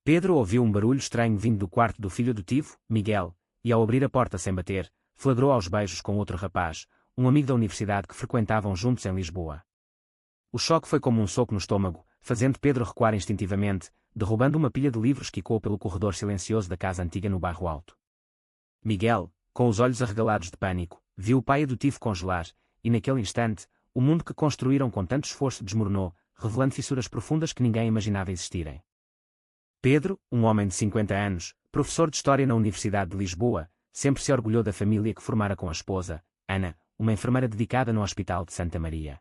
Pedro ouviu um barulho estranho vindo do quarto do filho adotivo, Miguel, e ao abrir a porta sem bater, flagrou aos beijos com outro rapaz, um amigo da universidade que frequentavam juntos em Lisboa. O choque foi como um soco no estômago, fazendo Pedro recuar instintivamente, derrubando uma pilha de livros que ecoou pelo corredor silencioso da casa antiga no bairro Alto. Miguel, com os olhos arregalados de pânico, viu o pai adotivo congelar, e naquele instante, o mundo que construíram com tanto esforço desmoronou, revelando fissuras profundas que ninguém imaginava existirem. Pedro, um homem de 50 anos, professor de História na Universidade de Lisboa, sempre se orgulhou da família que formara com a esposa, Ana, uma enfermeira dedicada no Hospital de Santa Maria.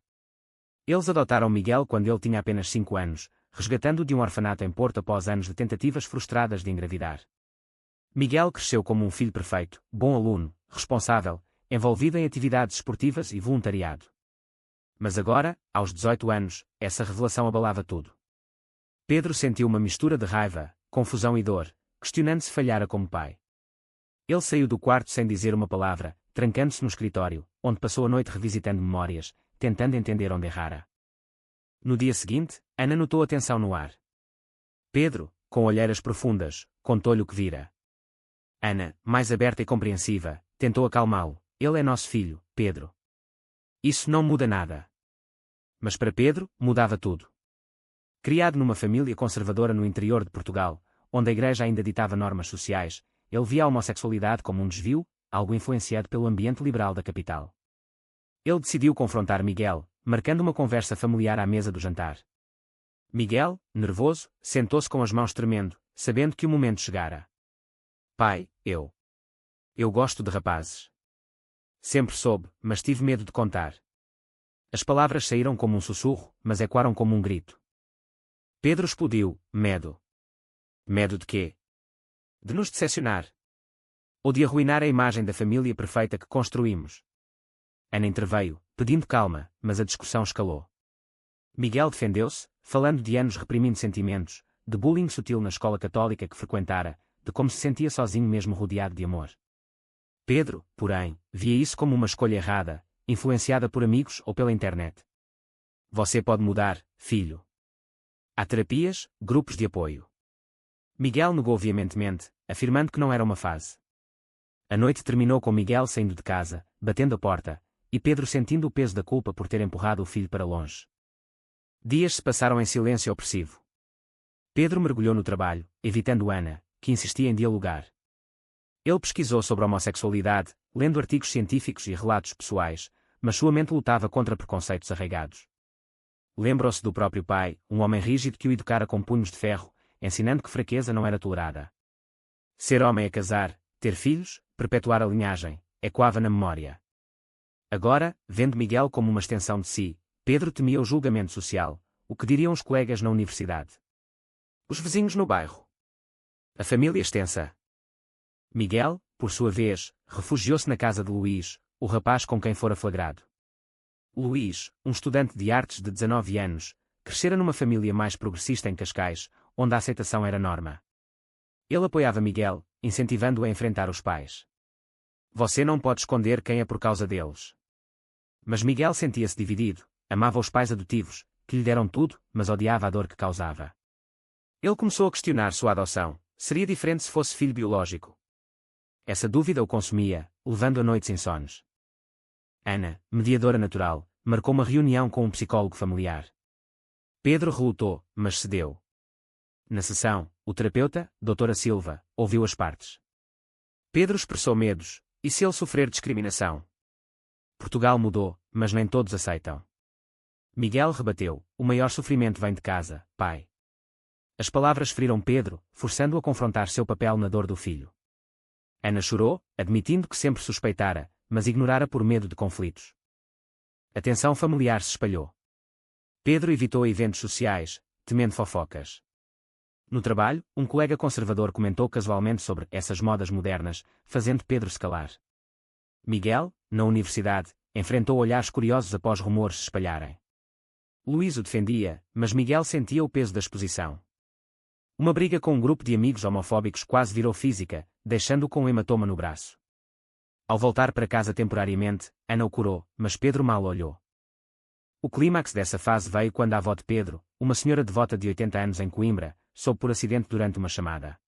Eles adotaram Miguel quando ele tinha apenas 5 anos, resgatando-o de um orfanato em Porto após anos de tentativas frustradas de engravidar. Miguel cresceu como um filho perfeito, bom aluno, responsável, envolvido em atividades esportivas e voluntariado. Mas agora, aos 18 anos, essa revelação abalava tudo. Pedro sentiu uma mistura de raiva, confusão e dor, questionando se falhara como pai. Ele saiu do quarto sem dizer uma palavra, trancando-se no escritório, onde passou a noite revisitando memórias, tentando entender onde errara. No dia seguinte, Ana notou a tensão no ar. Pedro, com olheiras profundas, contou-lhe o que vira. Ana, mais aberta e compreensiva, tentou acalmá-lo. Ele é nosso filho, Pedro. Isso não muda nada. Mas para Pedro, mudava tudo. Criado numa família conservadora no interior de Portugal, onde a igreja ainda ditava normas sociais, ele via a homossexualidade como um desvio, algo influenciado pelo ambiente liberal da capital. Ele decidiu confrontar Miguel, marcando uma conversa familiar à mesa do jantar. Miguel, nervoso, sentou-se com as mãos tremendo, sabendo que o momento chegara. Pai, eu gosto de rapazes. Sempre soube, mas tive medo de contar. As palavras saíram como um sussurro, mas ecoaram como um grito. Pedro explodiu, medo. Medo de quê? De nos decepcionar. Ou de arruinar a imagem da família perfeita que construímos. Ana interveio, pedindo calma, mas a discussão escalou. Miguel defendeu-se, falando de anos reprimindo sentimentos, de bullying sutil na escola católica que frequentara, de como se sentia sozinho mesmo rodeado de amor. Pedro, porém, via isso como uma escolha errada, influenciada por amigos ou pela internet. Você pode mudar, filho. Há terapias, grupos de apoio. Miguel negou veementemente, afirmando que não era uma fase. A noite terminou com Miguel saindo de casa, batendo a porta, e Pedro sentindo o peso da culpa por ter empurrado o filho para longe. Dias se passaram em silêncio opressivo. Pedro mergulhou no trabalho, evitando Ana, que insistia em dialogar. Ele pesquisou sobre a homossexualidade, lendo artigos científicos e relatos pessoais, mas sua mente lutava contra preconceitos arraigados. Lembrou-se do próprio pai, um homem rígido que o educara com punhos de ferro, ensinando que fraqueza não era tolerada. Ser homem é casar, ter filhos, perpetuar a linhagem, ecoava na memória. Agora, vendo Miguel como uma extensão de si, Pedro temia o julgamento social, o que diriam os colegas na universidade. Os vizinhos no bairro. A família extensa. Miguel, por sua vez, refugiou-se na casa de Luís, o rapaz com quem fora flagrado. Luís, um estudante de artes de 19 anos, crescera numa família mais progressista em Cascais, onde a aceitação era norma. Ele apoiava Miguel, incentivando-o a enfrentar os pais. Você não pode esconder quem é por causa deles. Mas Miguel sentia-se dividido, amava os pais adotivos, que lhe deram tudo, mas odiava a dor que causava. Ele começou a questionar sua adoção, seria diferente se fosse filho biológico. Essa dúvida o consumia, levando a noites insones. Ana, mediadora natural, marcou uma reunião com um psicólogo familiar. Pedro relutou, mas cedeu. Na sessão, o terapeuta, Dra. Silva, ouviu as partes. Pedro expressou medos, e se ele sofrer discriminação? Portugal mudou, mas nem todos aceitam. Miguel rebateu, o maior sofrimento vem de casa, pai. As palavras feriram Pedro, forçando-o a confrontar seu papel na dor do filho. Ana chorou, admitindo que sempre suspeitara, mas ignorara por medo de conflitos. A tensão familiar se espalhou. Pedro evitou eventos sociais, temendo fofocas. No trabalho, um colega conservador comentou casualmente sobre essas modas modernas, fazendo Pedro se calar. Miguel, na universidade, enfrentou olhares curiosos após rumores se espalharem. Luís o defendia, mas Miguel sentia o peso da exposição. Uma briga com um grupo de amigos homofóbicos quase virou física, deixando-o com um hematoma no braço. Ao voltar para casa temporariamente, Ana o curou, mas Pedro mal olhou. O clímax dessa fase veio quando a avó de Pedro, uma senhora devota de 80 anos em Coimbra, soube por acidente durante uma chamada.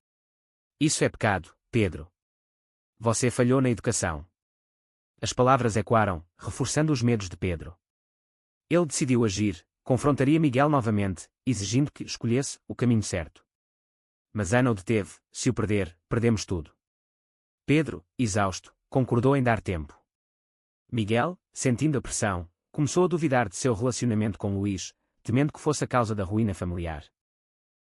Isso é pecado, Pedro. Você falhou na educação. As palavras ecoaram, reforçando os medos de Pedro. Ele decidiu agir, confrontaria Miguel novamente, exigindo que escolhesse o caminho certo. Mas Ana o deteve: se o perder, perdemos tudo. Pedro, exausto, concordou em dar tempo. Miguel, sentindo a pressão, começou a duvidar de seu relacionamento com Luís, temendo que fosse a causa da ruína familiar.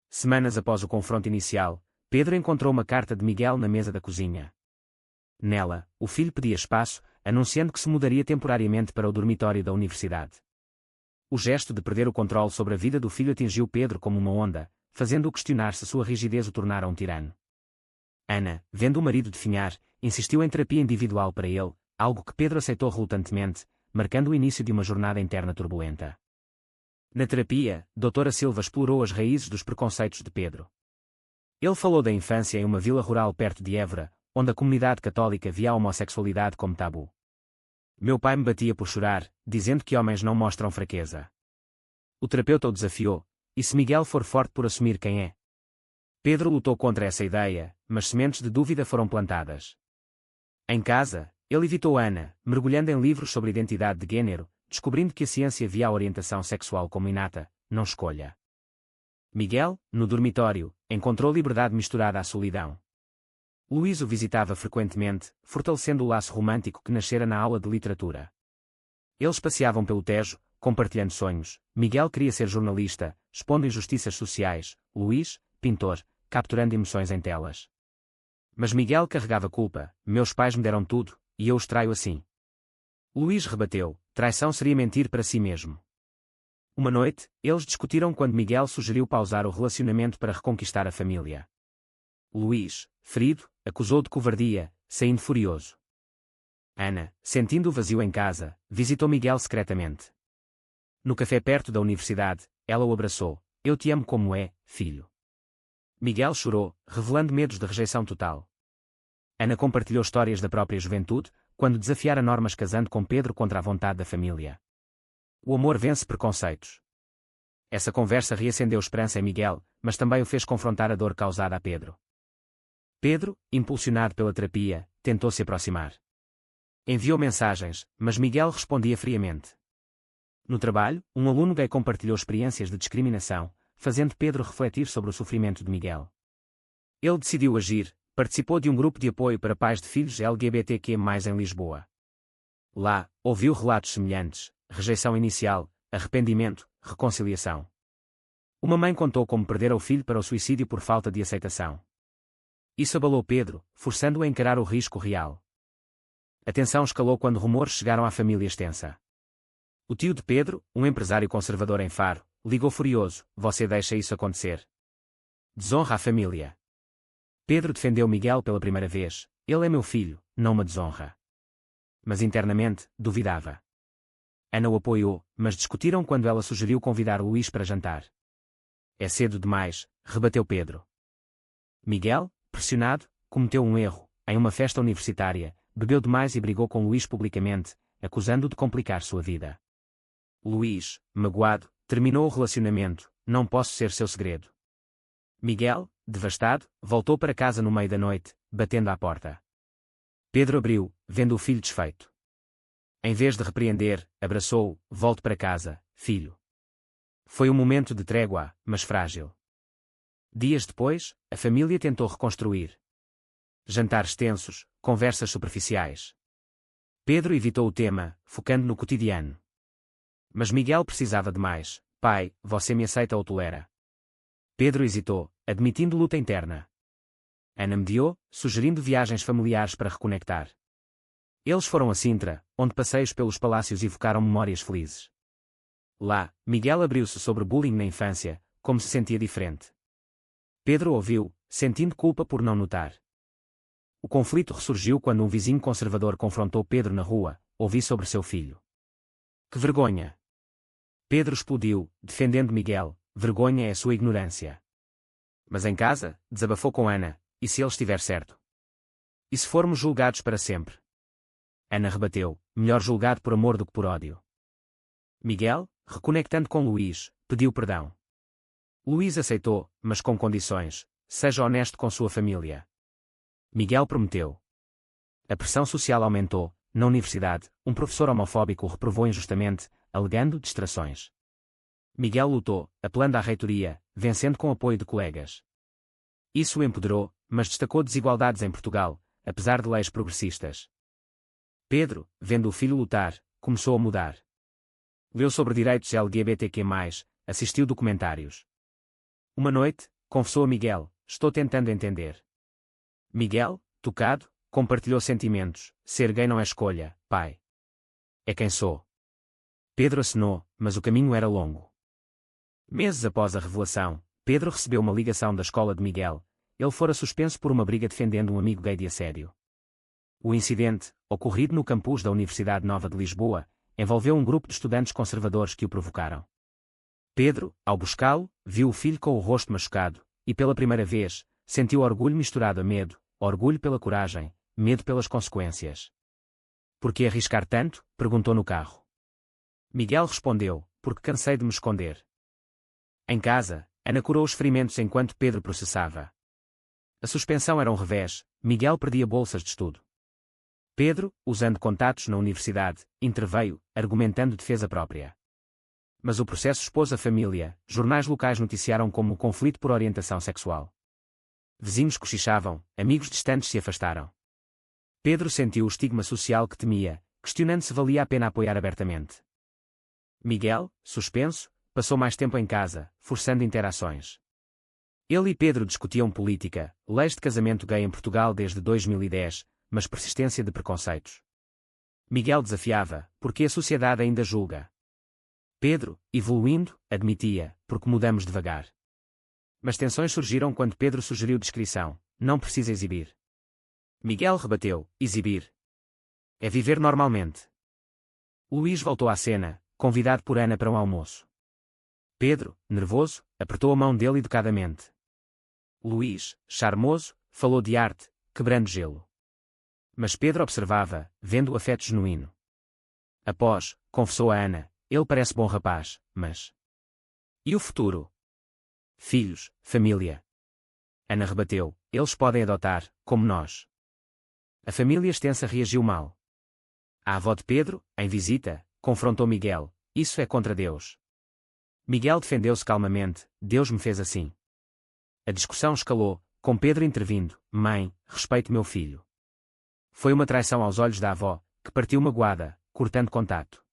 Semanas após o confronto inicial, Pedro encontrou uma carta de Miguel na mesa da cozinha. Nela, o filho pedia espaço, anunciando que se mudaria temporariamente para o dormitório da universidade. O gesto de perder o controle sobre a vida do filho atingiu Pedro como uma onda, fazendo-o questionar se sua rigidez o tornara um tirano. Ana, vendo o marido definhar, insistiu em terapia individual para ele, algo que Pedro aceitou relutantemente, marcando o início de uma jornada interna turbulenta. Na terapia, Dra. Silva explorou as raízes dos preconceitos de Pedro. Ele falou da infância em uma vila rural perto de Évora, onde a comunidade católica via a homossexualidade como tabu. Meu pai me batia por chorar, dizendo que homens não mostram fraqueza. O terapeuta o desafiou: e se Miguel for forte por assumir quem é? Pedro lutou contra essa ideia, mas sementes de dúvida foram plantadas. Em casa, ele evitou Ana, mergulhando em livros sobre identidade de gênero, descobrindo que a ciência via a orientação sexual como inata, não escolha. Miguel, no dormitório, encontrou liberdade misturada à solidão. Luís o visitava frequentemente, fortalecendo o laço romântico que nascera na aula de literatura. Eles passeavam pelo Tejo, compartilhando sonhos. Miguel queria ser jornalista, expondo injustiças sociais. Luís, pintor, capturando emoções em telas. Mas Miguel carregava culpa: meus pais me deram tudo, e eu os traio assim. Luís rebateu: traição seria mentir para si mesmo. Uma noite, eles discutiram quando Miguel sugeriu pausar o relacionamento para reconquistar a família. Luís, ferido, acusou de covardia, saindo furioso. Ana, sentindo o vazio em casa, visitou Miguel secretamente. No café perto da universidade, ela o abraçou: eu te amo como é, filho. Miguel chorou, revelando medos de rejeição total. Ana compartilhou histórias da própria juventude, quando desafiara normas casando com Pedro contra a vontade da família. O amor vence preconceitos. Essa conversa reacendeu esperança em Miguel, mas também o fez confrontar a dor causada a Pedro. Pedro, impulsionado pela terapia, tentou se aproximar. Enviou mensagens, mas Miguel respondia friamente. No trabalho, um aluno gay compartilhou experiências de discriminação, fazendo Pedro refletir sobre o sofrimento de Miguel. Ele decidiu agir, participou de um grupo de apoio para pais de filhos LGBTQ+ em Lisboa. Lá, ouviu relatos semelhantes: rejeição inicial, arrependimento, reconciliação. Uma mãe contou como perdera o filho para o suicídio por falta de aceitação. Isso abalou Pedro, forçando-o a encarar o risco real. A tensão escalou quando rumores chegaram à família extensa. O tio de Pedro, um empresário conservador em Faro, ligou furioso: você deixa isso acontecer? Desonra a família. Pedro defendeu Miguel pela primeira vez: ele é meu filho, não me desonra. Mas internamente, duvidava. Ana o apoiou, mas discutiram quando ela sugeriu convidar Luís para jantar. É cedo demais, rebateu Pedro. Miguel, pressionado, cometeu um erro: em uma festa universitária, bebeu demais e brigou com Luís publicamente, acusando-o de complicar sua vida. Luís, magoado, terminou o relacionamento: não posso ser seu segredo. Miguel, devastado, voltou para casa no meio da noite, batendo à porta. Pedro abriu, vendo o filho desfeito. Em vez de repreender, abraçou-o: volte para casa, filho. Foi um momento de trégua, mas frágil. Dias depois, a família tentou reconstruir. Jantares tensos, conversas superficiais. Pedro evitou o tema, focando no cotidiano. Mas Miguel precisava de mais: pai, você me aceita ou tolera? Pedro hesitou, admitindo luta interna. Ana mediou, sugerindo viagens familiares para reconectar. Eles foram a Sintra, onde passeios pelos palácios evocaram memórias felizes. Lá, Miguel abriu-se sobre bullying na infância, como se sentia diferente. Pedro ouviu, sentindo culpa por não notar. O conflito ressurgiu quando um vizinho conservador confrontou Pedro na rua: ouvi sobre seu filho. Que vergonha! Pedro explodiu, defendendo Miguel: vergonha é a sua ignorância. Mas em casa, desabafou com Ana: e se ele estiver certo? E se formos julgados para sempre? Ana rebateu: melhor julgado por amor do que por ódio. Miguel, reconectando com Luís, pediu perdão. Luís aceitou, mas com condições: seja honesto com sua família. Miguel prometeu. A pressão social aumentou. Na universidade, um professor homofóbico o reprovou injustamente, alegando distrações. Miguel lutou, apelando à reitoria, vencendo com apoio de colegas. Isso o empoderou, mas destacou desigualdades em Portugal, apesar de leis progressistas. Pedro, vendo o filho lutar, começou a mudar. Leu sobre direitos LGBTQ+, assistiu documentários. Uma noite, confessou a Miguel: estou tentando entender. Miguel, tocado, compartilhou sentimentos: ser gay não é escolha, pai. É quem sou. Pedro acenou, mas o caminho era longo. Meses após a revelação, Pedro recebeu uma ligação da escola de Miguel. Ele fora suspenso por uma briga defendendo um amigo gay de assédio. O incidente, ocorrido no campus da Universidade Nova de Lisboa, envolveu um grupo de estudantes conservadores que o provocaram. Pedro, ao buscá-lo, viu o filho com o rosto machucado, e pela primeira vez, sentiu orgulho misturado a medo, orgulho pela coragem, medo pelas consequências. Por que arriscar tanto? Perguntou no carro. Miguel respondeu: porque cansei de me esconder. Em casa, Ana curou os ferimentos enquanto Pedro processava. A suspensão era um revés, Miguel perdia bolsas de estudo. Pedro, usando contatos na universidade, interveio, argumentando defesa própria. Mas o processo expôs a família, jornais locais noticiaram como um conflito por orientação sexual. Vizinhos cochichavam, amigos distantes se afastaram. Pedro sentiu o estigma social que temia, questionando se valia a pena apoiar abertamente. Miguel, suspenso, passou mais tempo em casa, forçando interações. Ele e Pedro discutiam política, leis de casamento gay em Portugal desde 2010, mas persistência de preconceitos. Miguel desafiava: porque a sociedade ainda julga? Pedro, evoluindo, admitia: porque mudamos devagar. Mas tensões surgiram quando Pedro sugeriu discrição: não precisa exibir. Miguel rebateu: exibir é viver normalmente. Luís voltou à cena, convidado por Ana para um almoço. Pedro, nervoso, apertou a mão dele educadamente. Luís, charmoso, falou de arte, quebrando gelo. Mas Pedro observava, vendo o afeto genuíno. Após, confessou a Ana: ele parece bom rapaz, mas... e o futuro? Filhos, família. Ana rebateu: eles podem adotar, como nós. A família extensa reagiu mal. A avó de Pedro, em visita, confrontou Miguel: isso é contra Deus. Miguel defendeu-se calmamente: Deus me fez assim. A discussão escalou, com Pedro intervindo: mãe, respeite meu filho. Foi uma traição aos olhos da avó, que partiu magoada, cortando contato.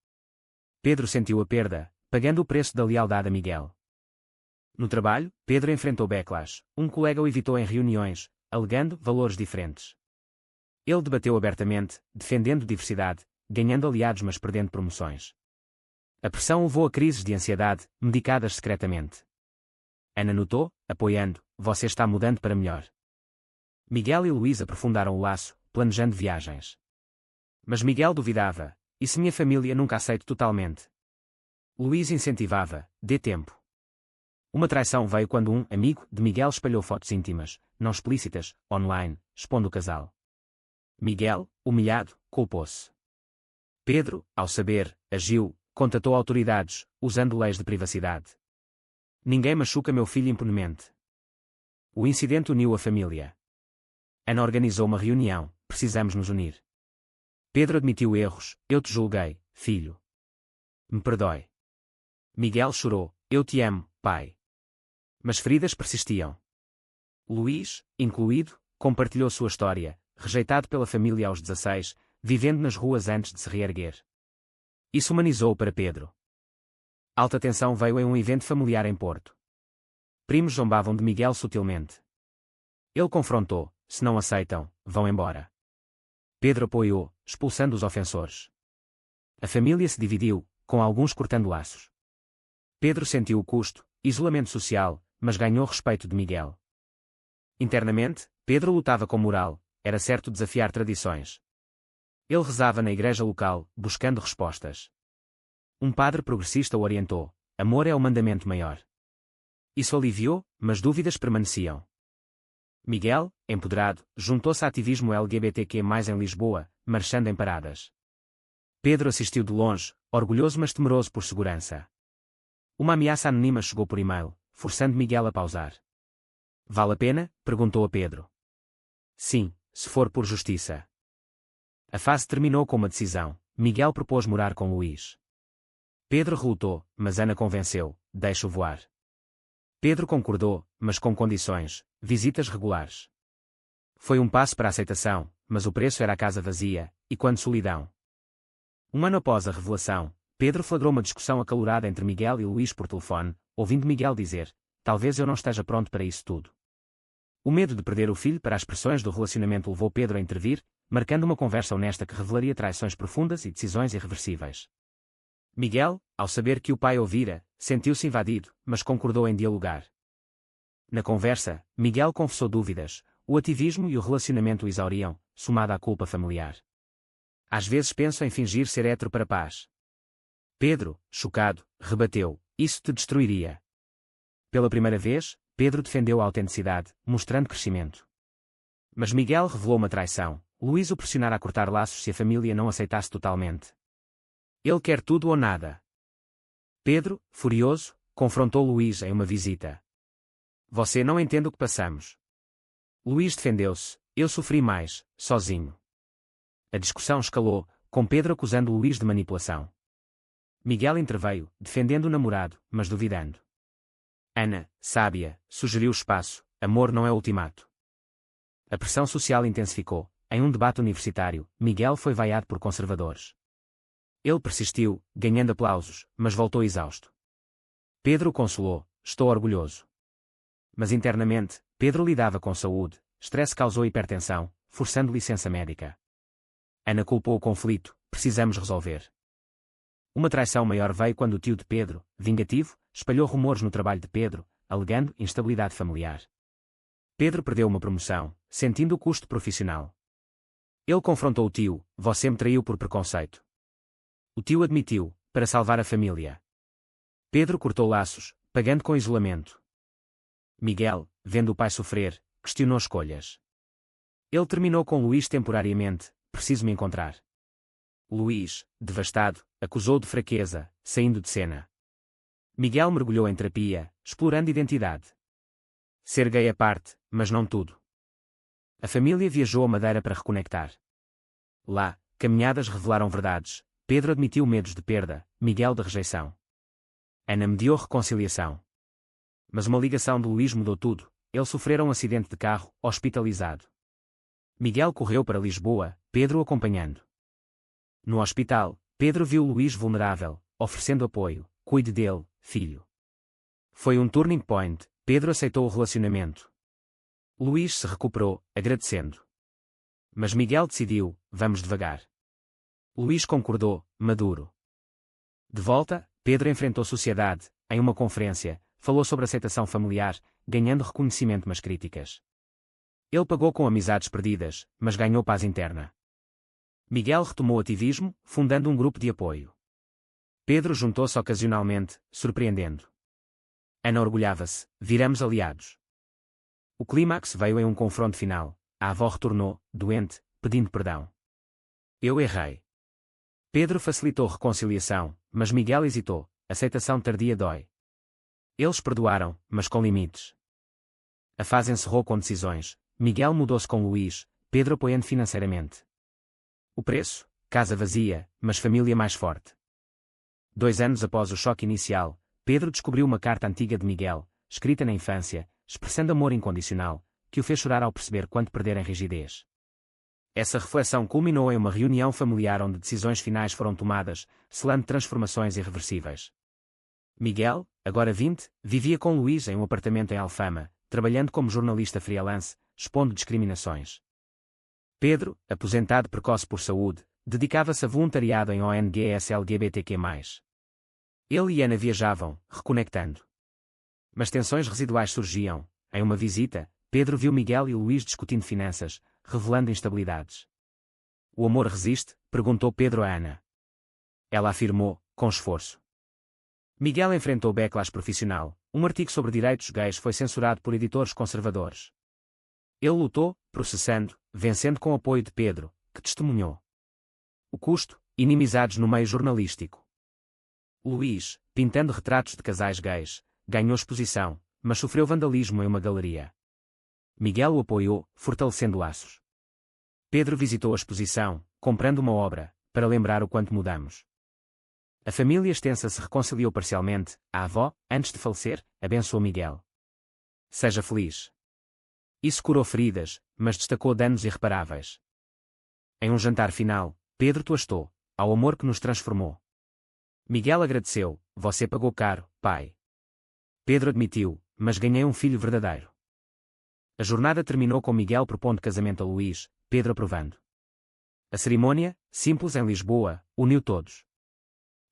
Pedro sentiu a perda, pagando o preço da lealdade a Miguel. No trabalho, Pedro enfrentou backlash. Um colega o evitou em reuniões, alegando valores diferentes. Ele debateu abertamente, defendendo diversidade, ganhando aliados mas perdendo promoções. A pressão levou a crises de ansiedade, medicadas secretamente. Ana notou, apoiando: você está mudando para melhor. Miguel e Luís aprofundaram o laço, planejando viagens. Mas Miguel duvidava: e se minha família nunca aceite totalmente? Luís incentivava: dê tempo. Uma traição veio quando um amigo de Miguel espalhou fotos íntimas, não explícitas, online, expondo o casal. Miguel, humilhado, culpou-se. Pedro, ao saber, agiu, contatou autoridades, usando leis de privacidade. Ninguém machuca meu filho impunemente. O incidente uniu a família. Ana organizou uma reunião: precisamos nos unir. Pedro admitiu erros: eu te julguei, filho. Me perdoe. Miguel chorou: eu te amo, pai. Mas feridas persistiam. Luís, incluído, compartilhou sua história, rejeitado pela família aos 16, vivendo nas ruas antes de se reerguer. Isso humanizou para Pedro. Alta tensão veio em um evento familiar em Porto. Primos zombavam de Miguel sutilmente. Ele confrontou: se não aceitam, vão embora. Pedro apoiou, expulsando os ofensores. A família se dividiu, com alguns cortando laços. Pedro sentiu o custo, isolamento social, mas ganhou respeito de Miguel. Internamente, Pedro lutava com moral, era certo desafiar tradições. Ele rezava na igreja local, buscando respostas. Um padre progressista o orientou: amor é o mandamento maior. Isso aliviou, mas dúvidas permaneciam. Miguel, empoderado, juntou-se a ativismo LGBTQ+ em Lisboa, marchando em paradas. Pedro assistiu de longe, orgulhoso mas temeroso por segurança. Uma ameaça anônima chegou por e-mail: forçando Miguel a pausar. Vale a pena? Perguntou a Pedro. Sim, se for por justiça. A fase terminou com uma decisão. Miguel propôs morar com Luís. Pedro relutou, mas Ana convenceu, deixa-o voar. Pedro concordou, mas com condições, visitas regulares. Foi um passo para a aceitação, mas o preço era a casa vazia, e quando solidão. Um ano após a revelação, Pedro flagrou uma discussão acalorada entre Miguel e Luís por telefone, ouvindo Miguel dizer: talvez eu não esteja pronto para isso tudo. O medo de perder o filho para as pressões do relacionamento levou Pedro a intervir, marcando uma conversa honesta que revelaria traições profundas e decisões irreversíveis. Miguel, ao saber que o pai ouvira, sentiu-se invadido, mas concordou em dialogar. Na conversa, Miguel confessou dúvidas, o ativismo e o relacionamento o exauriam, somada à culpa familiar. Às vezes penso em fingir ser hétero para paz. Pedro, chocado, rebateu: isso te destruiria. Pela primeira vez, Pedro defendeu a autenticidade, mostrando crescimento. Mas Miguel revelou uma traição: Luís o pressionara a cortar laços se a família não aceitasse totalmente. Ele quer tudo ou nada. Pedro, furioso, confrontou Luís em uma visita. Você não entende o que passamos. Luís defendeu-se: eu sofri mais, sozinho. A discussão escalou, com Pedro acusando Luís de manipulação. Miguel interveio, defendendo o namorado, mas duvidando. Ana, sábia, sugeriu espaço: amor não é ultimato. A pressão social intensificou. Em um debate universitário, Miguel foi vaiado por conservadores. Ele persistiu, ganhando aplausos, mas voltou exausto. Pedro o consolou: estou orgulhoso. Mas internamente, Pedro lidava com saúde, estresse causou hipertensão, forçando licença médica. Ana culpou o conflito: precisamos resolver. Uma traição maior veio quando o tio de Pedro, vingativo, espalhou rumores no trabalho de Pedro, alegando instabilidade familiar. Pedro perdeu uma promoção, sentindo o custo profissional. Ele confrontou o tio: você me traiu por preconceito. O tio admitiu: para salvar a família. Pedro cortou laços, pagando com isolamento. Miguel, vendo o pai sofrer, questionou escolhas. Ele terminou com Luís temporariamente: preciso me encontrar. Luís, devastado, acusou de fraqueza, saindo de cena. Miguel mergulhou em terapia, explorando identidade. Ser gay à parte, mas não tudo. A família viajou a Madeira para reconectar. Lá, caminhadas revelaram verdades. Pedro admitiu medos de perda, Miguel de rejeição. Ana mediou reconciliação. Mas uma ligação de Luís mudou tudo: ele sofrera um acidente de carro, hospitalizado. Miguel correu para Lisboa, Pedro o acompanhando. No hospital, Pedro viu Luís vulnerável, oferecendo apoio: cuide dele, filho. Foi um turning point. Pedro aceitou o relacionamento. Luís se recuperou, agradecendo. Mas Miguel decidiu: vamos devagar. Luís concordou, maduro. De volta, Pedro enfrentou sociedade. Em uma conferência, falou sobre aceitação familiar, ganhando reconhecimento mas críticas. Ele pagou com amizades perdidas, mas ganhou paz interna. Miguel retomou o ativismo, fundando um grupo de apoio. Pedro juntou-se ocasionalmente, surpreendendo. Ana orgulhava-se: viramos aliados. O clímax veio em um confronto final. A avó retornou, doente, pedindo perdão. Eu errei. Pedro facilitou reconciliação, mas Miguel hesitou: aceitação tardia dói. Eles perdoaram, mas com limites. A fase encerrou com decisões. Miguel mudou-se com Luís, Pedro apoiando financeiramente. O preço: casa vazia, mas família mais forte. 2 anos após o choque inicial, Pedro descobriu uma carta antiga de Miguel, escrita na infância, expressando amor incondicional, que o fez chorar ao perceber quanto perder em rigidez. Essa reflexão culminou em uma reunião familiar onde decisões finais foram tomadas, selando transformações irreversíveis. Miguel, agora 20, vivia com Luís em um apartamento em Alfama, trabalhando como jornalista freelance, expondo discriminações. Pedro, aposentado precoce por saúde, dedicava-se a voluntariado em ONGs LGBTQ+. Ele e Ana viajavam, reconectando. Mas tensões residuais surgiam. Em uma visita, Pedro viu Miguel e Luís discutindo finanças, revelando instabilidades. O amor resiste? Perguntou Pedro a Ana. Ela afirmou, com esforço. Miguel enfrentou backlash profissional. Um artigo sobre direitos gays foi censurado por editores conservadores. Ele lutou, processando, vencendo com o apoio de Pedro, que testemunhou. O custo: inimizades no meio jornalístico. Luís, pintando retratos de casais gays, ganhou exposição, mas sofreu vandalismo em uma galeria. Miguel o apoiou, fortalecendo laços. Pedro visitou a exposição, comprando uma obra, para lembrar o quanto mudamos. A família extensa se reconciliou parcialmente, a avó, antes de falecer, abençoou Miguel. Seja feliz. Isso curou feridas, mas destacou danos irreparáveis. Em um jantar final, Pedro toastou, ao amor que nos transformou. Miguel agradeceu, você pagou caro, pai. Pedro admitiu, mas ganhei um filho verdadeiro. A jornada terminou com Miguel propondo casamento a Luís, Pedro aprovando. A cerimônia, simples em Lisboa, uniu todos.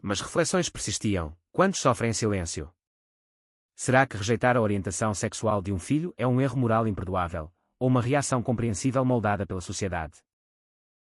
Mas reflexões persistiam, quantos sofrem em silêncio? Será que rejeitar a orientação sexual de um filho é um erro moral imperdoável, ou uma reação compreensível moldada pela sociedade?